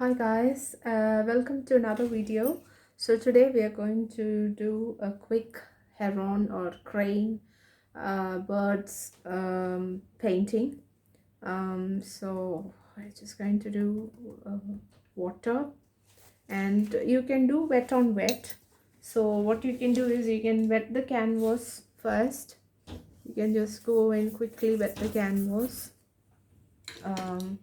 Hi guys, welcome to another video. So today we are going to do a quick heron or crane birds painting. So I'm just going to do water, and you can do wet on wet. So what you can do is you can wet the canvas first. You can just go and quickly wet the canvas. Um,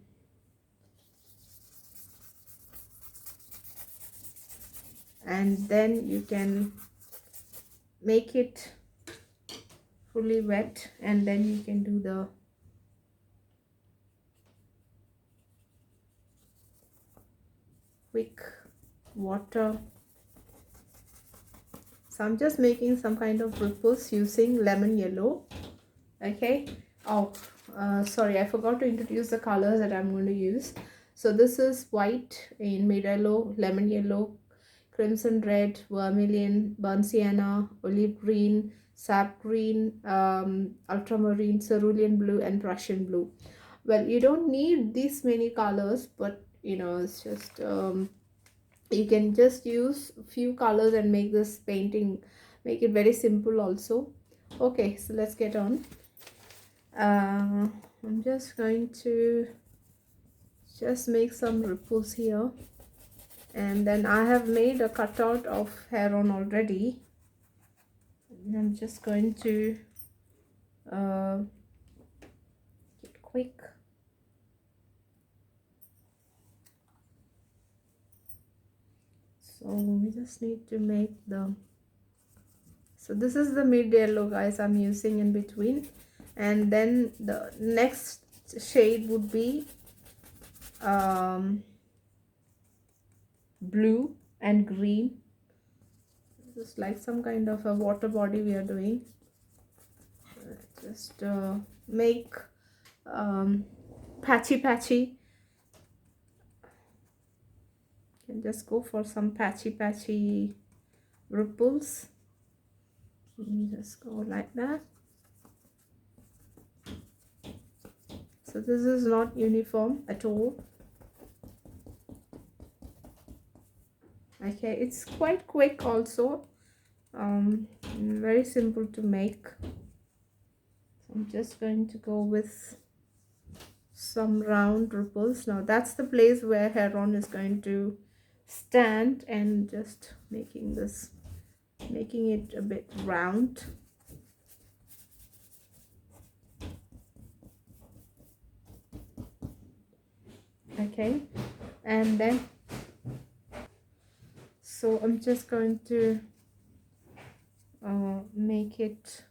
and then you can make it fully wet, and then you can do the quick water. So I'm just making some kind of ripples using lemon yellow. Okay. Oh, sorry, I forgot to introduce the colors that I'm going to use. So this is white in mid yellow, lemon yellow, crimson red, vermilion, burnt sienna, olive green, sap green, ultramarine, cerulean blue, and Prussian blue. Well, you don't need these many colors, but it's just you can just use a few colors and make this painting, make it very simple also. Okay, so let's get on. I'm just going to just make some ripples here, and then I have made a cutout of heron already. I'm just going to get quick. So we just need to make the, so this is the mid yellow, guys, I'm using in between, and then the next shade would be blue and green. This is like some kind of a water body we are doing. Just make patchy. You can just go for some patchy ripples. Just go like that. So this is not uniform at all. Okay, it's quite quick also, very simple to make. So I'm just going to go with some round ripples. Now that's the place where heron is going to stand, and just making it a bit round. Okay, and then so I'm just going to make it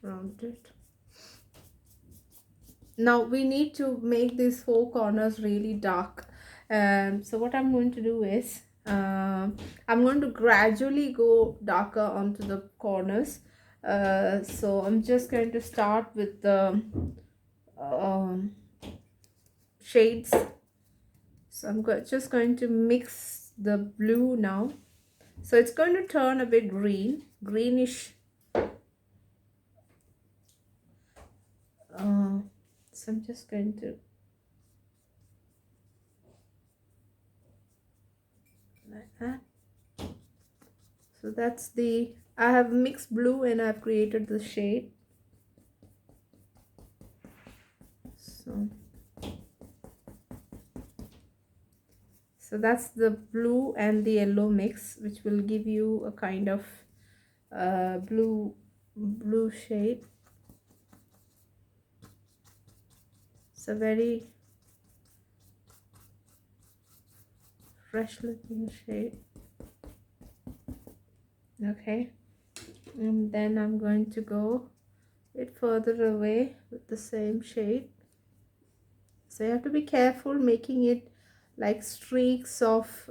rounded. Now we need to make these four corners really dark. So what I'm going to do is I'm going to gradually go darker onto the corners. So I'm just going to start with the um, shades. So I'm just going to mix the blue now. So it's going to turn a bit greenish. So I'm just going to like that. So that's the, I have mixed blue and I've created the shade. So that's the blue and the yellow mix, which will give you a kind of blue shade. It's a very fresh looking shade. Okay, and then I'm going to go a bit further away with the same shade. So you have to be careful making it like streaks of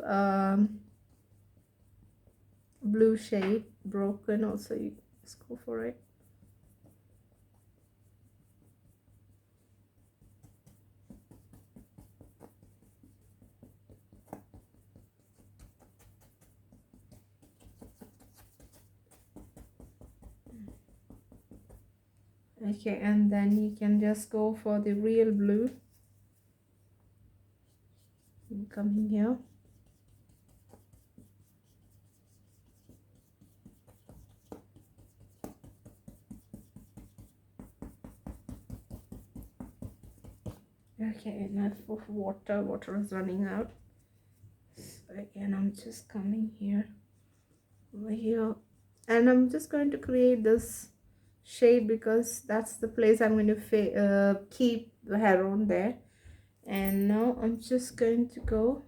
blue shade broken. Also, you just go for it. Okay, and then you can just go for the real blue. coming here. Okay, enough of water is running out. So again, I'm just coming here, over here, and I'm just going to create this shade because that's the place I'm going to keep the heron there. And now I'm just going to go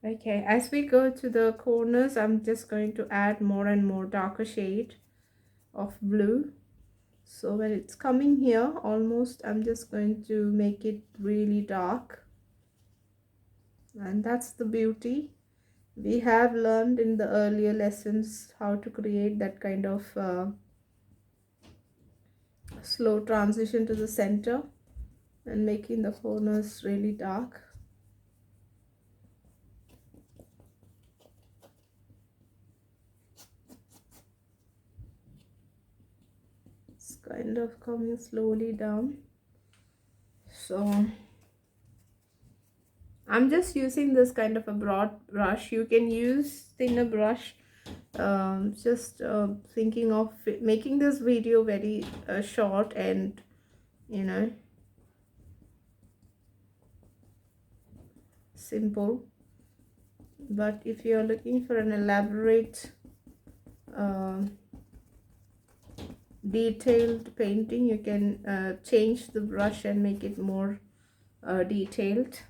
okay, as we go to the corners, I'm just going to add more and more darker shade of blue. So when it's coming here almost, I'm just going to make it really dark, and that's the beauty. We have learned in the earlier lessons how to create that kind of slow transition to the center and making the corners really dark. It's kind of coming slowly down. So I'm just using this kind of a broad brush. You can use thinner brush. Just thinking of making this video very short and, you know, simple. But if you're looking for an elaborate detailed painting, you can change the brush and make it more detailed.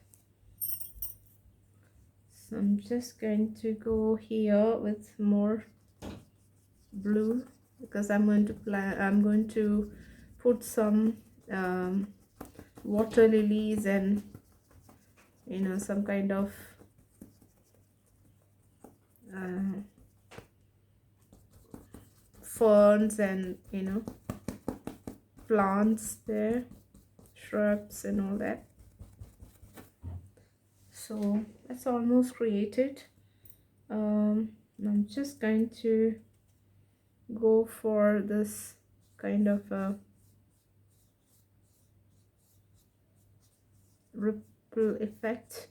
So I'm just going to go here with more blue because I'm going to put some water lilies and, you know, some kind of ferns and, you know, plants there, shrubs and all that. So that's almost created. I'm just going to go for this kind of a ripple effect.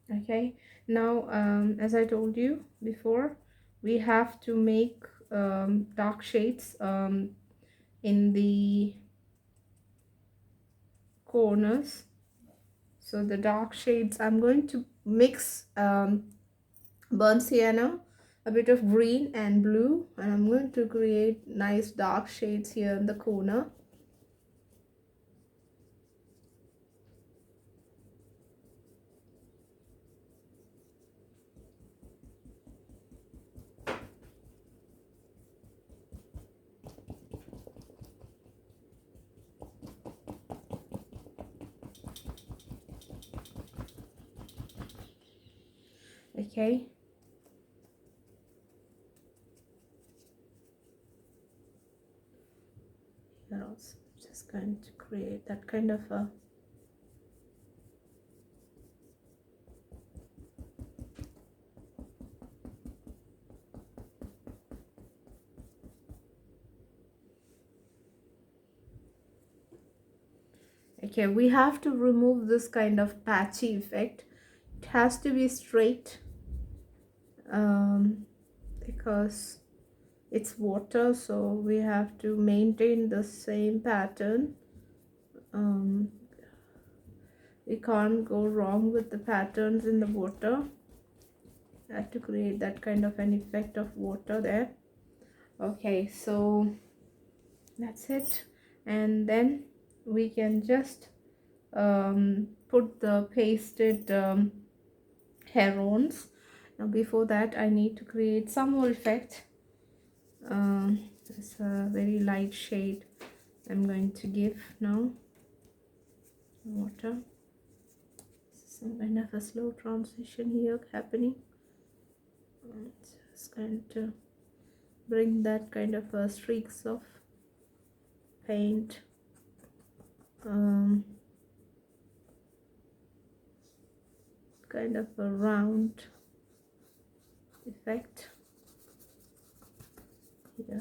Okay, now as I told you before, we have to make dark shades in the corners. So the dark shades, I'm going to mix burnt sienna, a bit of green and blue, and I'm going to create nice dark shades here in the corner. Okay, here also just going to create that kind of a okay, we have to remove this kind of patchy effect. It has to be straight because it's water, so we have to maintain the same pattern. We can't go wrong with the patterns in the water. I have to create that kind of an effect of water there. Okay, so that's it, and then we can just put the pasted herons. Now before that I need to create some more effect. It's a very light shade I'm going to give now. Water, some kind of a slow transition here happening. I'm just going to bring that kind of streaks of paint, kind of a round effect. Yeah.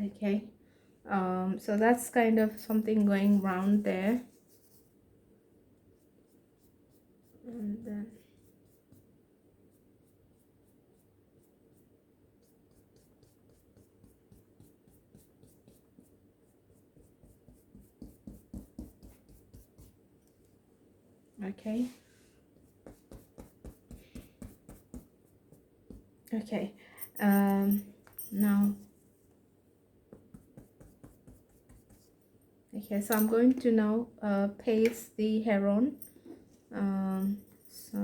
Okay, so that's kind of something going round there, and then okay, okay, now okay, so I'm going to now paste the heron. So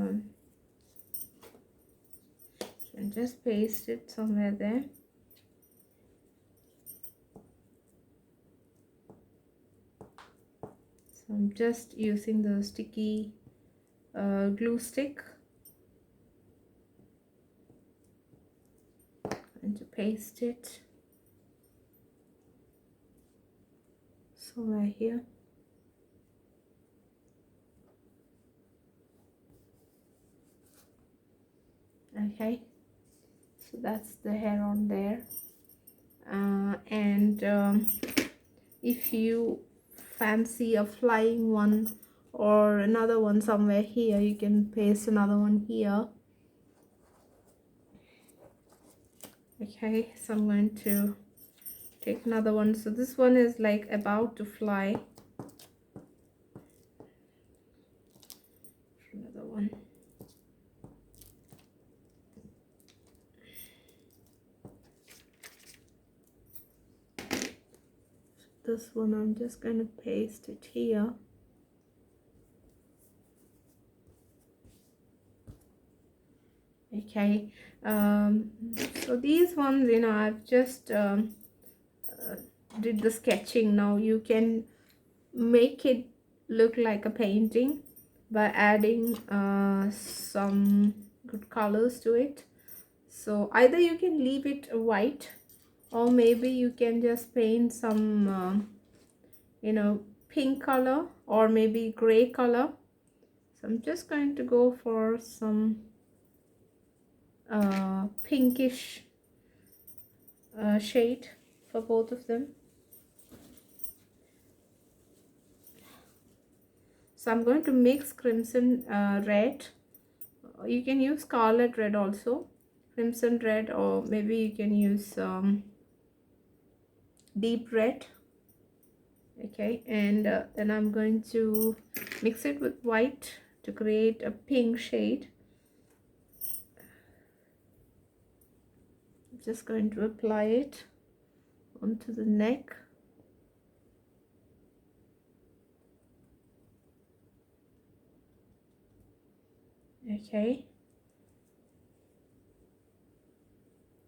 you can just paste it somewhere there. So I'm just using the sticky glue stick and to paste it somewhere here. Okay, so that's the hair on there, and if you fancy a flying one or another one somewhere here, you can paste another one here. Okay, so I'm going to take another one. So this one is like about to fly. Another one. This one I'm just going to paste it here. Okay, so these ones, you know, I've just did the sketching. Now you can make it look like a painting by adding some good colors to it. So either you can leave it white, or maybe you can just paint some you know, pink color or maybe gray color. So I'm just going to go for some pinkish shade for both of them. So I'm going to mix crimson red. You can use scarlet red also, crimson red, or maybe you can use deep red. Okay, and then I'm going to mix it with white to create a pink shade. I'm just going to apply it onto the neck. Okay,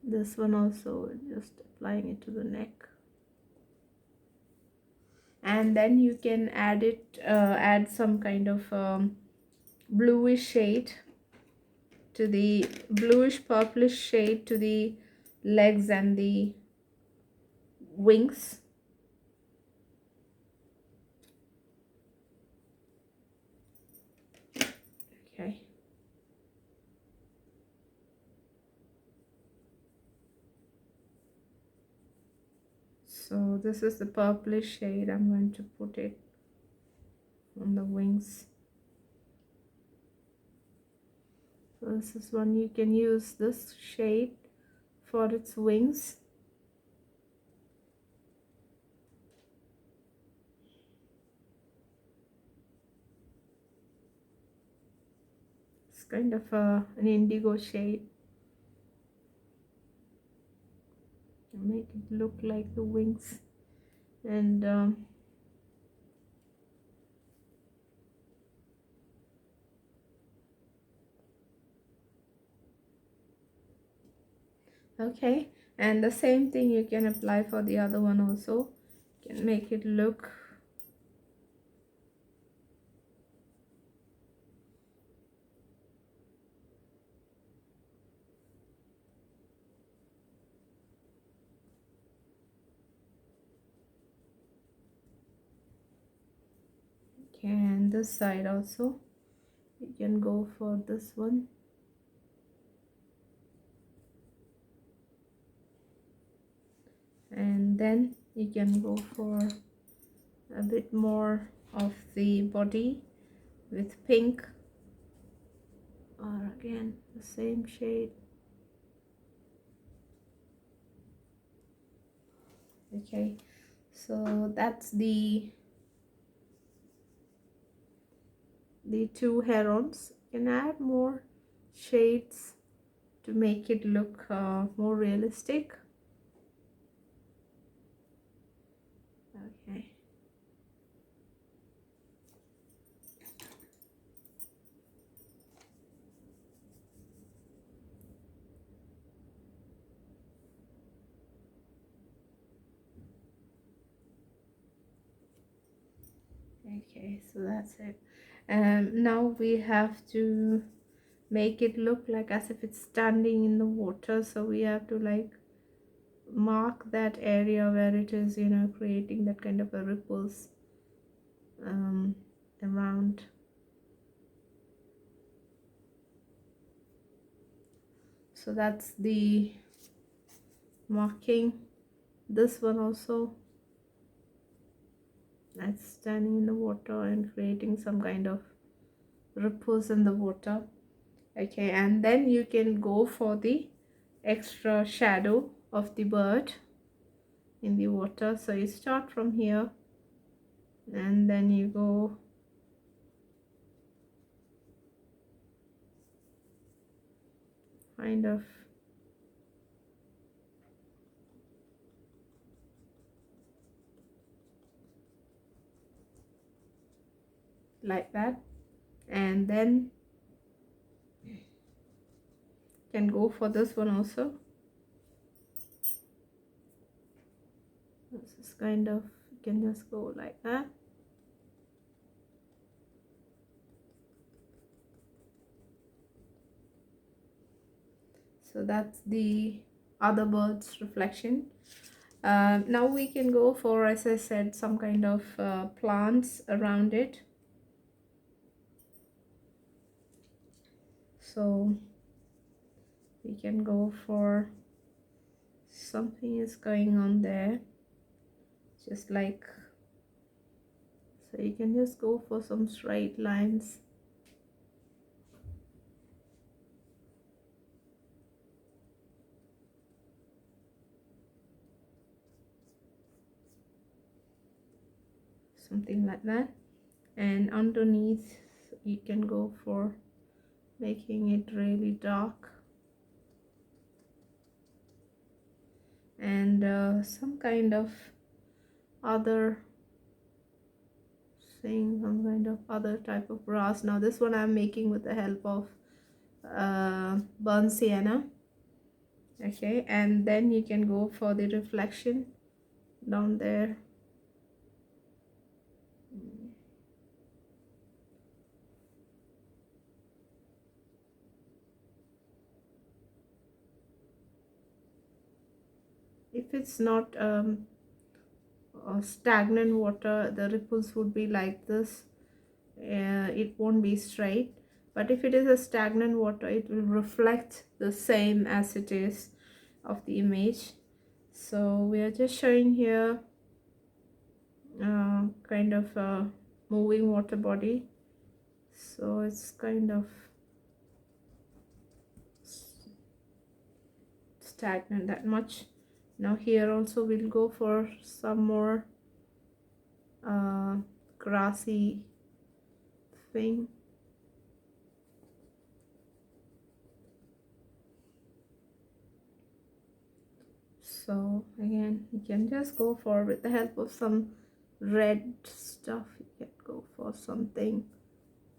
this one also, just applying it to the neck. And then you can add it add some kind of bluish shade to the bluish purplish shade to the legs and the wings. Okay, so this is the purplish shade. I'm going to put it on the wings. So this is one, you can use this shade for its wings. It's kind of an indigo shade. make it look like the wings. And okay, and the same thing you can apply for the other one also. You can make it look okay. And this side also you can go for this one. And then you can go for a bit more of the body with pink, or again the same shade. Okay, so that's the two herons. You can add more shades to make it look more realistic. Okay. Okay, so that's it. Now we have to make it look like as if it's standing in the water, so we have to like mark that area where it is, you know, creating that kind of a ripples around. So that's the marking. This one also, that's standing in the water and creating some kind of ripples in the water. Okay, and then you can go for the extra shadow of the bird in the water. So you start from here and then you go kind of like that, and then can go for this one also. This is kind of, you can just go like that. So that's the other bird's reflection. Now we can go for, as I said, some kind of plants around it. So we can go for something is going on there, just like, so you can just go for some straight lines. Something like that. And underneath you can go for making it really dark, and some kind of other thing, some kind of other type of brass. Now this one I'm making with the help of burnt sienna. Okay, and then you can go for the reflection down there. If it's not stagnant water, the ripples would be like this. It won't be straight, but if it is a stagnant water, it will reflect the same as it is of the image. So we are just showing here kind of a moving water body, so it's kind of stagnant that much. Now here also we'll go for some more grassy thing. So again, you can just go for, with the help of some red stuff, you can go for something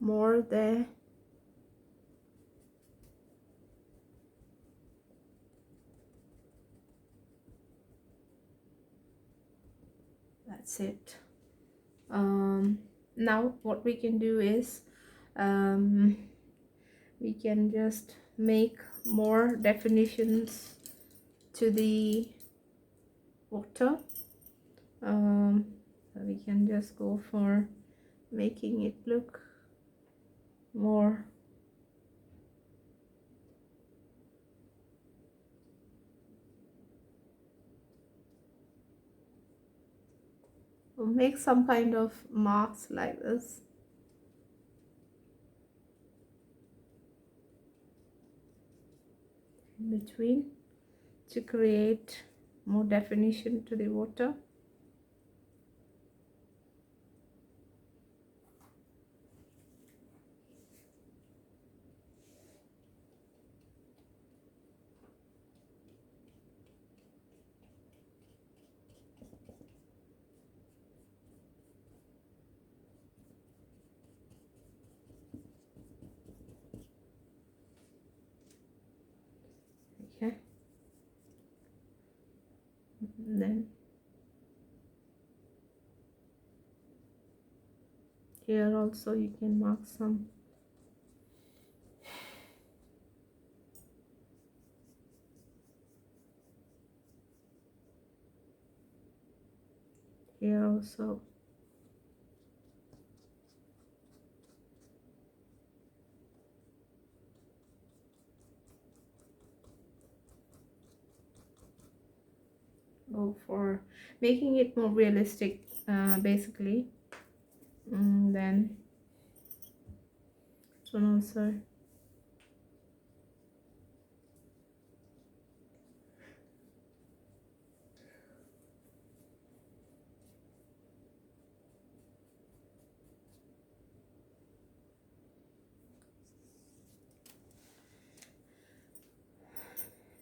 more there. That's it. Now what we can do is we can just make more definitions to the water. So we can just go for making it look more make some kind of marks like this in between to create more definition to the water. Okay, and then here also you can mark some here also. Go for making it more realistic, basically. And then this one also.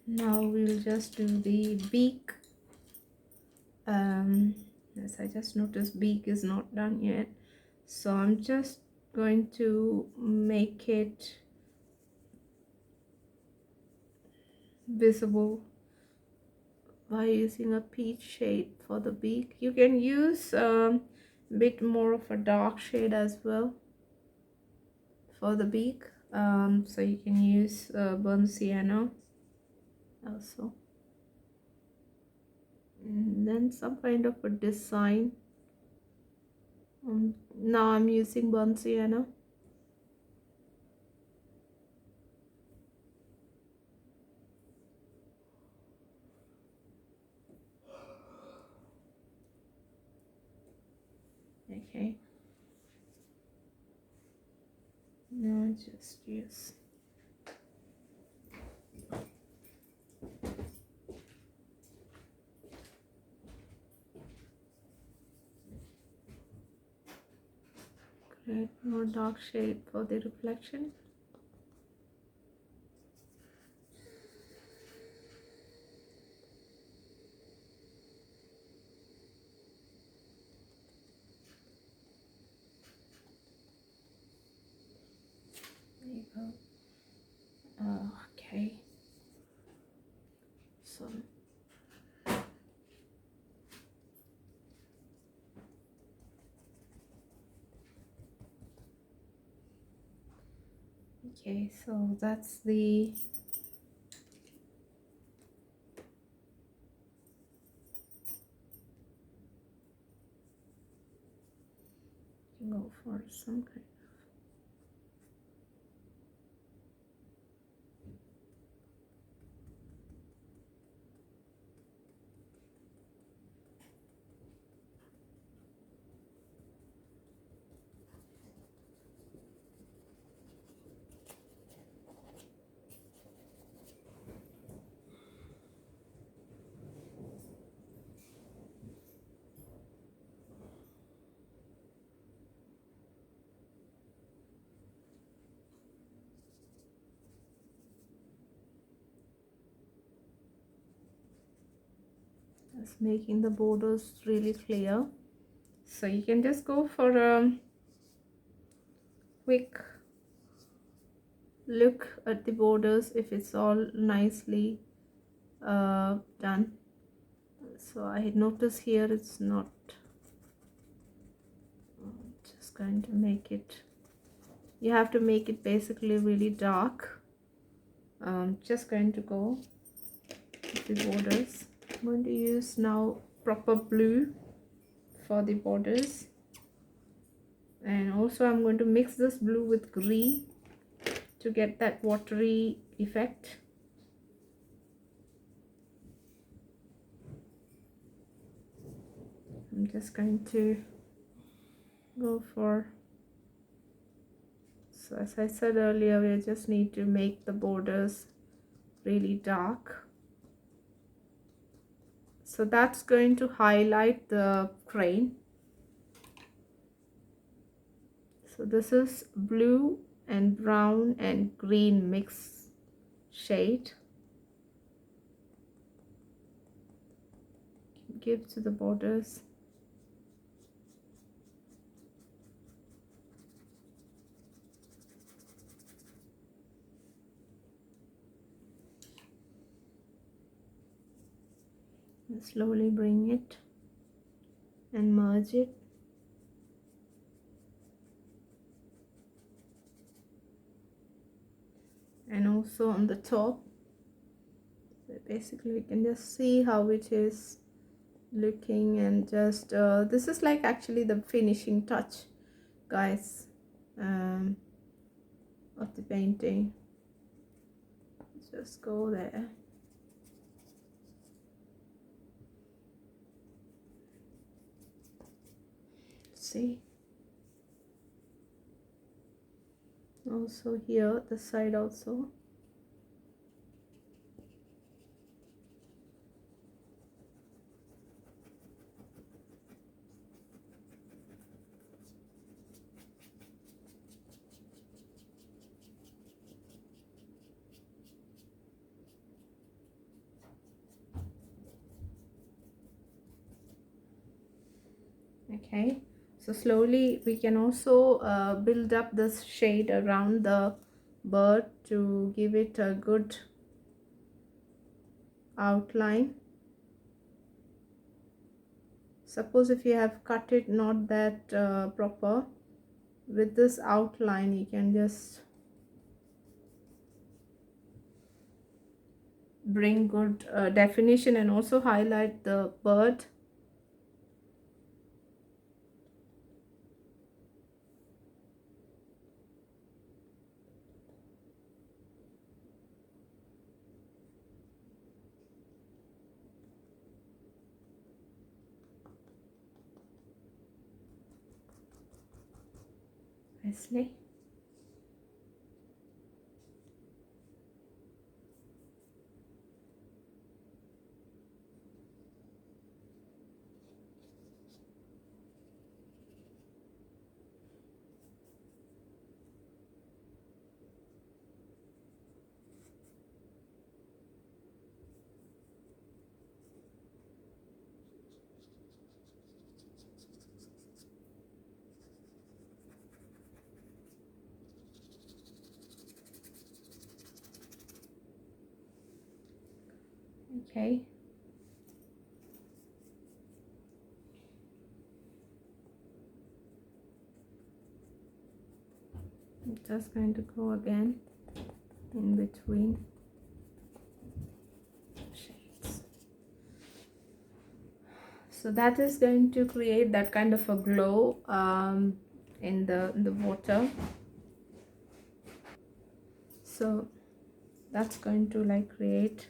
Now we'll just do the beak. Yes, I just noticed beak is not done yet, so I'm just going to make it visible by using a peach shade for the beak. You can use a bit more of a dark shade as well for the beak. So you can use burnt sienna also, and then some kind of a design. Now I'm using burnt sienna. Okay, now just use create more dark shade for the reflection. There you go. Okay, so okay, so that's the go for some kind. just making the borders really clear. So you can just go for a quick look at the borders if it's all nicely done. So I notice here it's not. Just going to make it, you have to make it basically really dark. Just going to go with the borders. I'm going to use now proper blue for the borders, and also I'm going to mix this blue with green to get that watery effect. I'm just going to go for, so as I said earlier, we just need to make the borders really dark. So that's going to highlight the crane. So this is blue and brown and green mix shade. Give to the borders. And slowly bring it and merge it. And also on the top, so basically we can just see how it is looking, and just this is like actually the finishing touch, guys, of the painting. Just go there. See, also here the side also. Okay, so slowly we can also build up this shade around the bird to give it a good outline. Suppose if you have cut it not that proper, with this outline you can just bring good definition and also highlight the bird. Nicely. Okay. I'm just going to go again in between shades. So that is going to create that kind of a glow in the water. So that's going to like create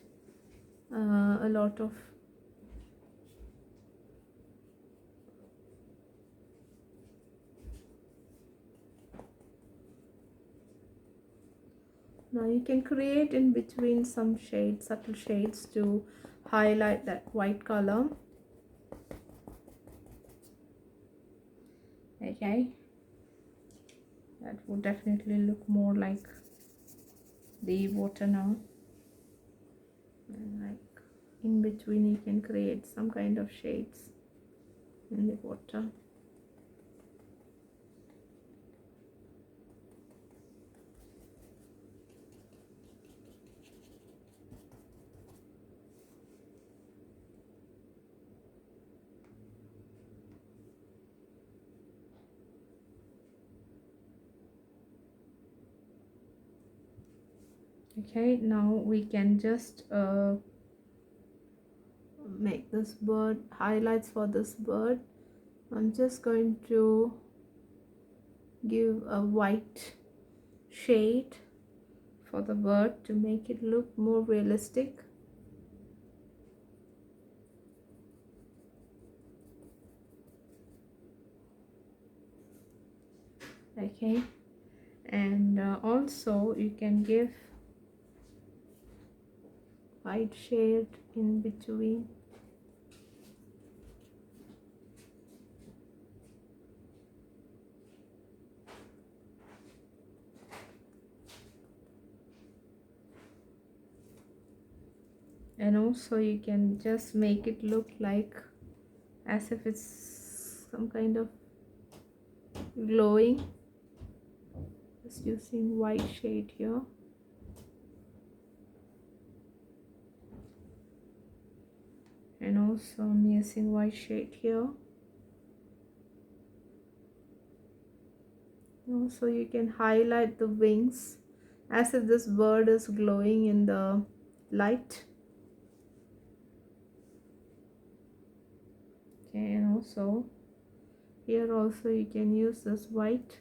a lot of now you can create in between some shades, subtle shades, to highlight that white color. Okay, that would definitely look more like the water now, and like in between you can create some kind of shades in the water. Okay, now we can just make this bird highlights for this bird. I'm just going to give a white shade for the bird to make it look more realistic. Okay, and also you can give white shade in between. And also you can just make it look like as if it's some kind of glowing, just using white shade here. And also I'm using white shade here. Also you can highlight the wings as if this bird is glowing in the light. Okay, and also here also you can use this white.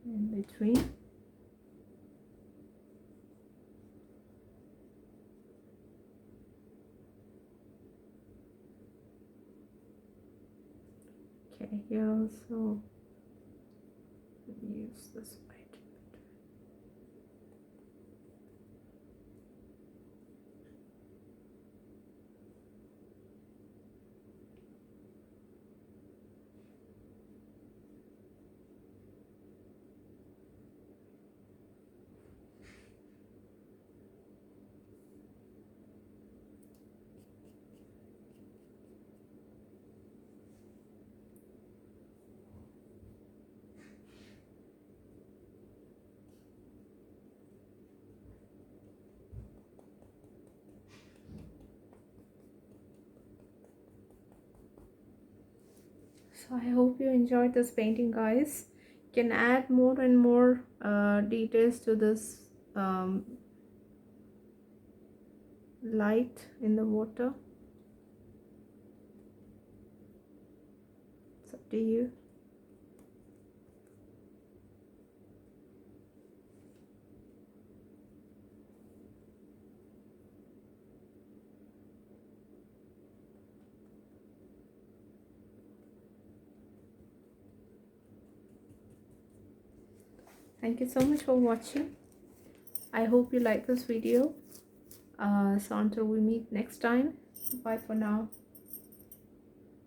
In between. Okay, here also use this white. So I hope you enjoyed this painting, guys. You can add more and more details to this light in the water. It's up to you. Thank you so much for watching. I hope you like this video. So until we meet next time, bye for now.